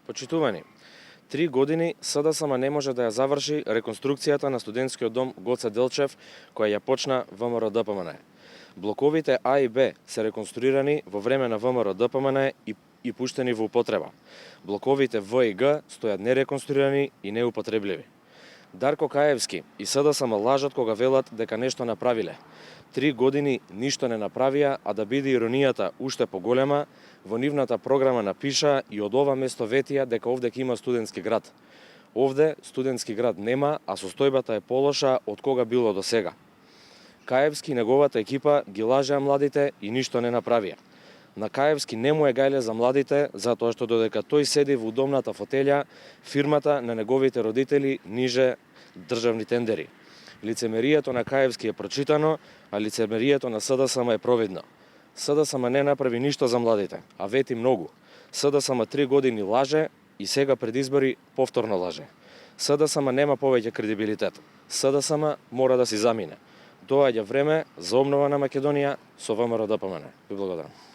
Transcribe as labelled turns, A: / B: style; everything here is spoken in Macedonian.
A: Почитувани, 3 години СДСМ не може да ја заврши реконструкцијата на студентскиот дом Гоце Делчев, која ја почна ВМРО ДПМН. Блоковите А и Б се реконструирани во време на ВМРО ДПМН и пуштени во употреба. Блоковите В и Г стојат нереконструирани и неупотребливи. Дарко Каевски и СДСМ лажат кога велат дека нешто направиле. 3 години ништо не направија, а да биде иронијата уште поголема, во нивната програма напиша и од ова место ветија дека овде ќе има студентски град. Овде студентски град нема, а состојбата е полоша од кога било до сега. Каевски и неговата екипа ги лажеа младите и ништо не направија. На Каевски не му е гајле за младите, затоа што додека тој седи во удобната фотелја, фирмата на неговите родители ниже државни тендери. Лицемерието на Каевски е прочитано, а лицемерието на СДСМ е провидно. СДСМ не направи ништо за младите, а вети многу. СДСМ 3 години лаже и сега пред избори повторно лаже. СДСМ нема повеќе кредибилитет. СДСМ мора да си замине. Доаѓа време за обнова на Македонија со ВМРО ДПМН. Ви благодарам.